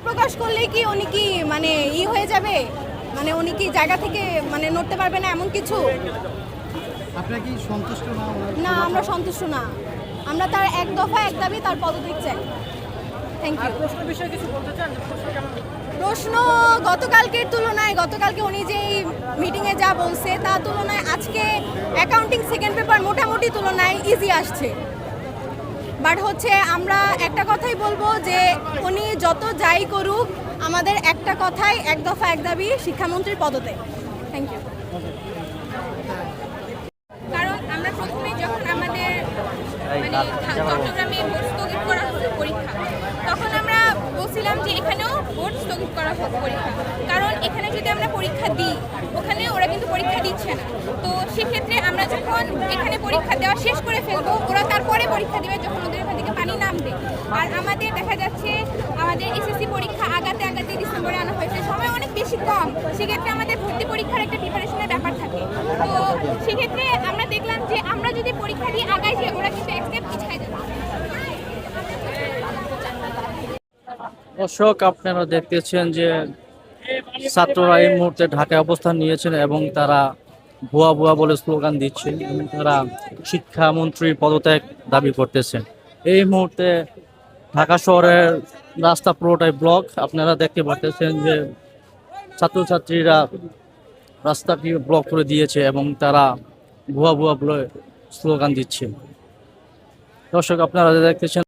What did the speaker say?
প্রকাশ করলেই কি উনি কি মানে হয়ে যাবে, মানে উনি কি জায়গা থেকে মানে নড়তে পারবে না এমন কিছু? আপনারা কি সন্তুষ্ট না? না, আমরা সন্তুষ্ট না। আমরা তার এক দফা এক দাবি, তার পদত্যাগ চাই। Thank you. প্রশ্ন বিষয়ে কিছু বলতে চান? প্রশ্ন কেমন? প্রশ্ন গতকালকের তুলনায়, গতকালকে উনি যেই মিটিংয়ে যা বলছে তার তুলনায় আজকে অ্যাকাউন্টিং সেকেন্ড পেপার মোটামুটি তুলনায় ইজি আসছে। বাট হচ্ছে আমরা একটা কথাই বলবো যে উনি যত যাই করুক, আমাদের একটা কথাই, এক দফা এক দাবি, শিক্ষামন্ত্রীর পদত্যাগ। Thank you. কারণ আমরা প্রথমে যখন আমাদের চট্টগ্রামে ভোট স্থগিত করা হতো পরীক্ষা, তখন আমরা বলছিলাম যে এখানেও ভোট স্থগিত করা হোক পরীক্ষা, কারণ এখানে যদি আমরা পরীক্ষা দিই, ওখানে ওরা কিন্তু পরীক্ষা দিচ্ছে না। তো সেক্ষেত্রে আমরা যখন এখানে পরীক্ষা দেওয়া শেষ করে ফেলবো, ওরা তারপরে পরীক্ষা দেবে যখন ওদের এখান থেকে পানি নামবে। আর আমাদের দেখা যাচ্ছে আমাদের এসএসসি পরীক্ষা আগাতে আগাতে ডিসেম্বরে আনা হয়েছে, সময় অনেক বেশি কম। সেক্ষেত্রে আমাদের ভর্তি পরীক্ষার একটা প্রিপারেশনের ব্যাপার থাকে। তো সেক্ষেত্রে আমরা দেখলাম যে আমরা যদি পরীক্ষা দিয়ে আগাই যাই, ওরা কিন্তু এক স্টেপ পিছায় যাবে। দর্শক, আপনারা দেখতেছেন যে ছাত্ররা এই মুহূর্তে ঢাকায় অবস্থান নিয়েছেন এবং তারা ভুয়া ভুয়া বলে স্লোগান দিচ্ছেন এবং তারা শিক্ষামন্ত্রীর পদত্যাগ দাবি করতেছেন। এই মুহূর্তে ঢাকা শহরের রাস্তা পুরোটাই ব্লক। আপনারা দেখতে পাচ্ছেন যে ছাত্রছাত্রীরা রাস্তাটি ব্লক করে দিয়েছে এবং তারা ভুয়া ভুয়া বলে স্লোগান দিচ্ছে। দর্শক, আপনারা দেখতেছেন